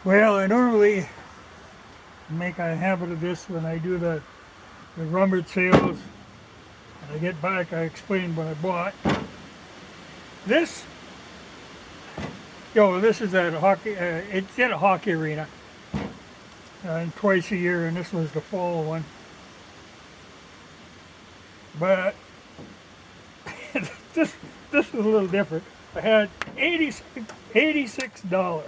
Well, I normally make a habit of this when I do the rummage sales. When I get back, I explain what I bought. This, this is at a hockey. It's in a hockey arena, twice a year, and this was the fall one. But this this was a little different. I had $86.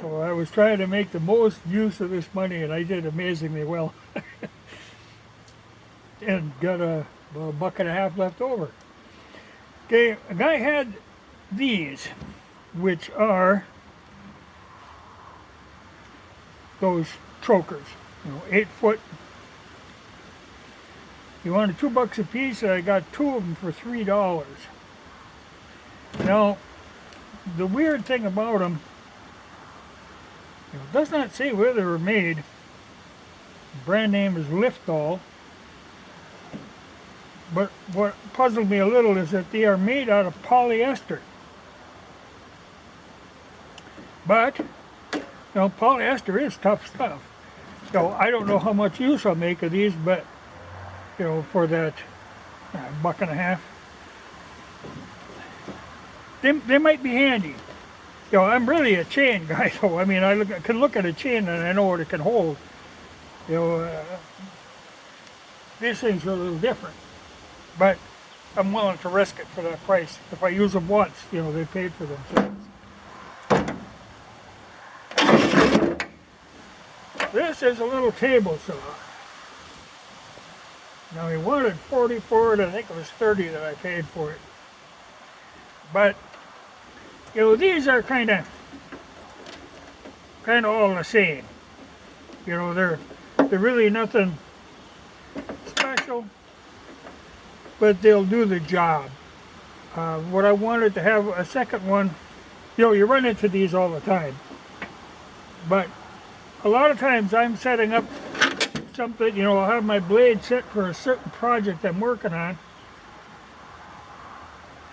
So I was trying to make the most use of this money, and I did amazingly well. And got a $1.50 left over. Okay, a guy had these, which are those chokers, 8 foot. He wanted $2 a piece, and I got 2 of them for $3. Now, the weird thing about them, it does not say where they were made. The brand name is Liftall. But what puzzled me a little is that they are made out of polyester. But, polyester is tough stuff. So I don't know how much use I'll make of these, but, for that $1.50, they might be handy. I'm really a chain guy, so I mean, I can look at a chain and I know what it can hold. These things are a little different. But I'm willing to risk it for that price. If I use them once, they paid for themselves. This is a little table saw. Now he wanted 40 for it. I think it was 30 that I paid for it. But these are kind of all the same. They're really nothing special, but they'll do the job. What I wanted to have a second one, you run into these all the time, but a lot of times I'm setting up something, I'll have my blade set for a certain project I'm working on,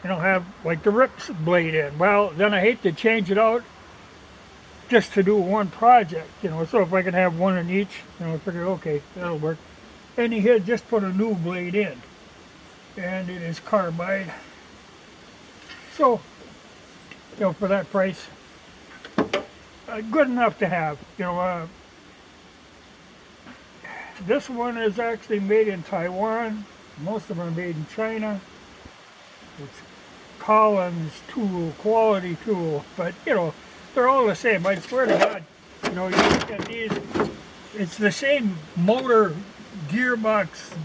and I'll have like the rips blade in. Well, then I hate to change it out just to do one project, so if I can have one in each, I figure, okay, that'll work. And he had just put a new blade in, and it is carbide. So, for that price, good enough to have. This one is actually made in Taiwan. Most of them are made in China. It's Collins tool, quality tool, but they're all the same. I swear to God, you look at these, it's the same motor gearbox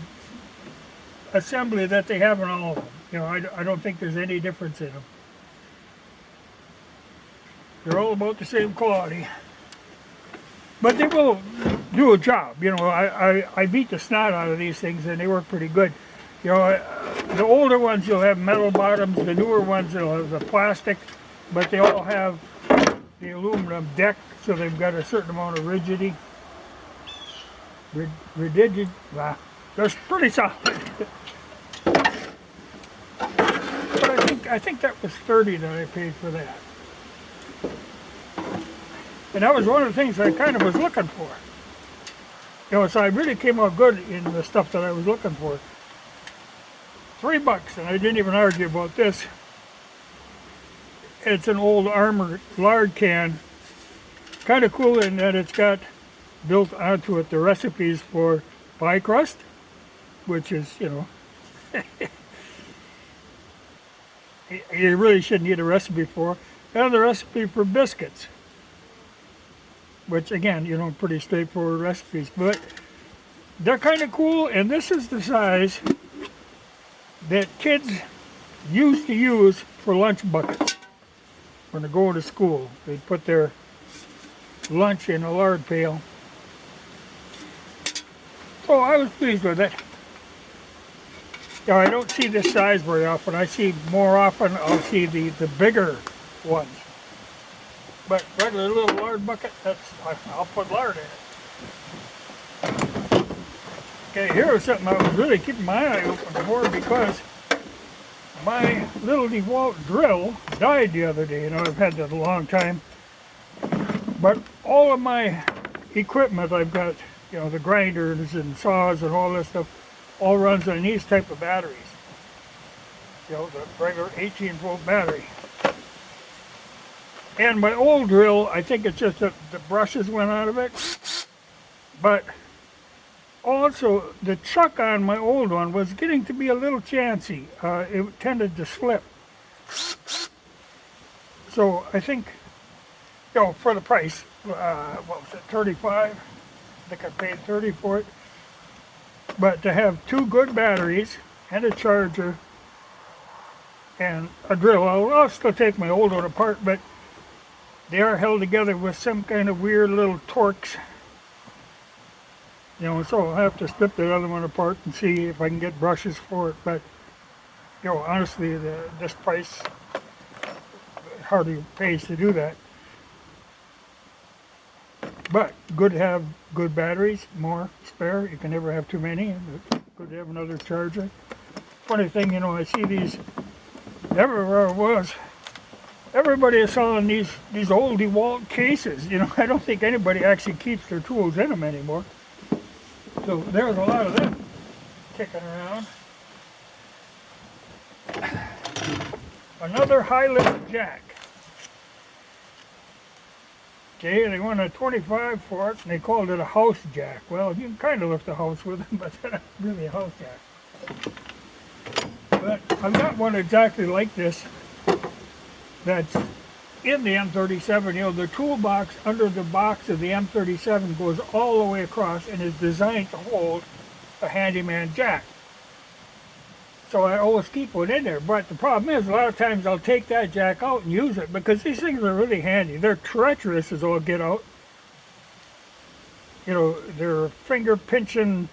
assembly that they have in all of them. I don't think there's any difference in them. They're all about the same quality, but they will do a job. I beat the snot out of these things, and they work pretty good. The older ones you'll have metal bottoms, the newer ones will have the plastic, but they all have the aluminum deck, so they've got a certain amount of rigidity. They're pretty solid. But I think that was 30 that I paid for that. And that was one of the things I kind of was looking for. So I really came out good in the stuff that I was looking for. $3, and I didn't even argue about this. It's an old Armor lard can. Kind of cool in that it's got built onto it the recipes for pie crust, which is, you really shouldn't need a recipe for. And the recipe for biscuits, which again, pretty straightforward recipes, but they're kind of cool. And this is the size that kids used to use for lunch buckets when they go to school. They'd put their lunch in a lard pail. So I was pleased with it. Now I don't see this size very often. I see more often, I'll see the bigger ones. But regular little lard bucket, I'll put lard in it. Okay, here was something I was really keeping my eye open for, because my little DeWalt drill died the other day. I've had that a long time. But all of my equipment, I've got, you know, the grinders and saws and all this stuff, all runs on these type of batteries. You know, the regular 18-volt battery. And my old drill, I think it's just that the brushes went out of it. But also, the chuck on my old one was getting to be a little chancy. It tended to slip. So I think, you know, for the price, what was it, 35? I think I paid 30 for it. But to have two good batteries and a charger and a drill, I'll still take my old one apart, but they are held together with some kind of weird little Torx. You know, so I'll have to strip the other one apart and see if I can get brushes for it. But, you know, honestly, this price hardly pays to do that. But good to have good batteries, more spare. You can never have too many. Good to have another charger. Funny thing, you know, I see these everywhere it was. Everybody is selling these old DeWalt cases. You know, I don't think anybody actually keeps their tools in them anymore. So there's a lot of them kicking around. Another high-lift jack. Okay, they wanted 25 for it, and they called it a house jack. Well, you can kind of lift a house with them, but they're not really a house jack. But I've got one exactly like this that's in the M37. You know, the toolbox under the box of the M37 goes all the way across and is designed to hold a handyman jack. So I always keep one in there. But the problem is, a lot of times I'll take that jack out and use it because these things are really handy. They're treacherous as all get out. You know, they're finger pinching,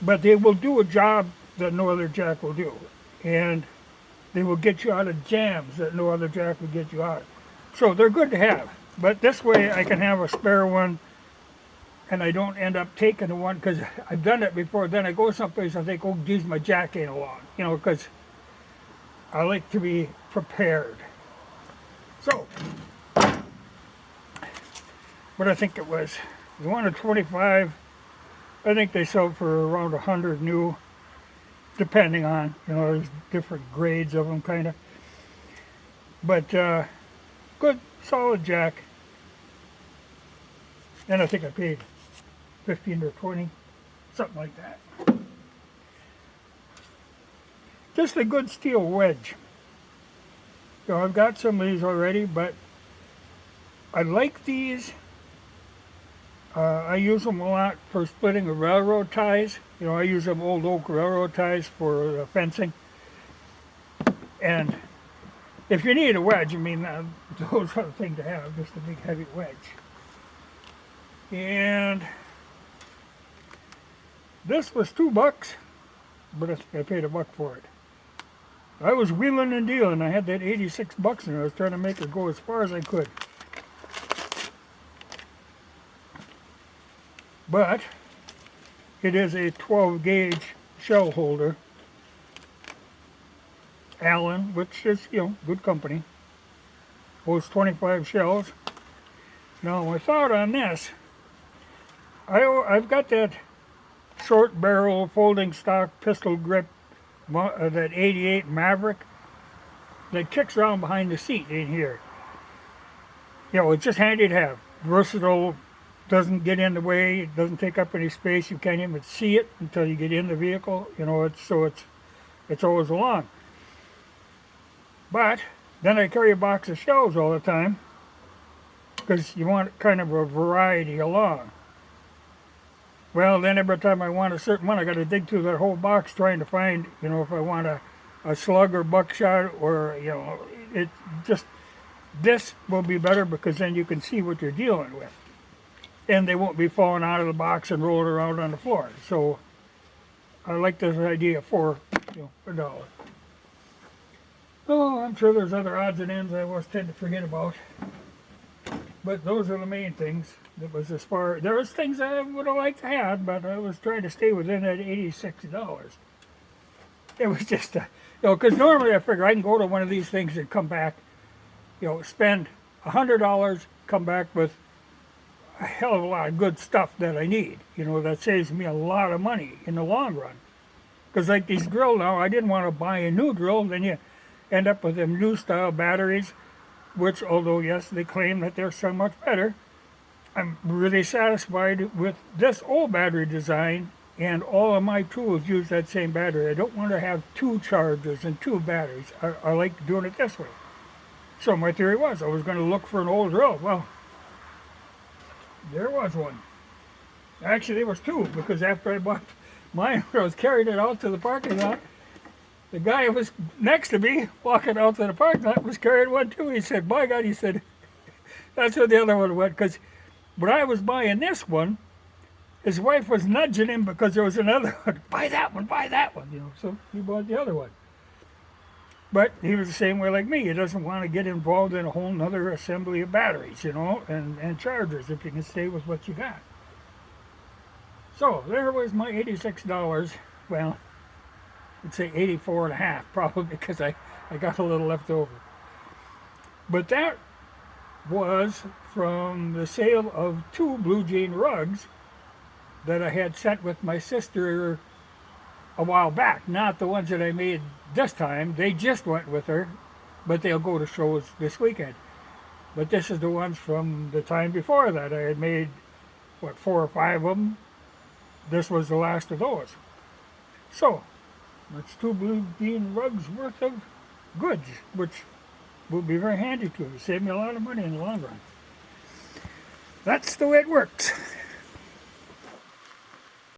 but they will do a job that no other jack will do. And they will get you out of jams that no other jack will get you out of. So they're good to have. But this way I can have a spare one and I don't end up taking the one, because I've done it before. Then I go someplace and I think, oh geez, my jack ain't along. You know, because I like to be prepared. So, but I think it was, they wanted 25. I think they sell for around 100 new, depending on, you know, there's different grades of them kind of. But good, solid jack. And I think I paid 15 or 20, something like that. Just a good steel wedge. So I've got some of these already, but I like these. I use them a lot for splitting the railroad ties. You know, I use them old oak railroad ties for fencing. And if you need a wedge, I mean, those are the thing to have, just a big heavy wedge. And this was $2, but I think I paid $1 for it. I was wheeling and dealing. I had that 86 bucks and I was trying to make it go as far as I could. But it is a 12 gauge shell holder. Allen, which is, you know, good company. Holds 25 shells. Now my thought on this, I've got that short barrel folding stock pistol grip, that 88 Maverick that kicks around behind the seat in here. You know, it's just handy to have. Versatile, doesn't get in the way, it doesn't take up any space. You can't even see it until you get in the vehicle. You know, it's always along. But then I carry a box of shells all the time because you want kind of a variety along. Well, then every time I want a certain one, I got to dig through that whole box trying to find, you know, if I want a slug or buckshot or, you know, it just, this will be better because then you can see what you're dealing with. And they won't be falling out of the box and rolling around on the floor. So I like this idea for, you know, for $1. Oh, I'm sure there's other odds and ends I always tend to forget about. But those are the main things. It was as far, there was things I would have liked to have, but I was trying to stay within that $86. It was just, you know, because normally I figure I can go to one of these things and come back, you know, spend $100 come back with a hell of a lot of good stuff that I need. That saves me a lot of money in the long run. Because like these drill now, I didn't want to buy a new drill, then you end up with them new style batteries, which although yes, they claim that they're so much better, I'm really satisfied with this old battery design, and all of my tools use that same battery. I don't want to have two chargers and two batteries. I like doing it this way. So my theory was I was going to look for an old drill. Well, there was one. Actually, there was two, because after I bought mine, I was carrying it out to the parking lot. The guy who was next to me, walking out to the parking lot, was carrying one too. He said, by God, he said, that's where the other one went. Because when I was buying this one, his wife was nudging him because there was another one. Buy that one, buy that one. So he bought the other one. But he was the same way like me. He doesn't want to get involved in a whole nother assembly of batteries, and chargers if you can stay with what you got. So there was my $86. Well, I'd say 84 and a half, probably, because I got a little left over. But that was from the sale of 2 blue jean rugs that I had sent with my sister a while back. Not the ones that I made this time. They just went with her, but they'll go to shows this weekend. But this is the ones from the time before that. I had made, 4 or 5 of them. This was the last of those. So, that's 2 blue jean rugs worth of goods, which will be very handy to me. Save me a lot of money in the long run. That's the way it works.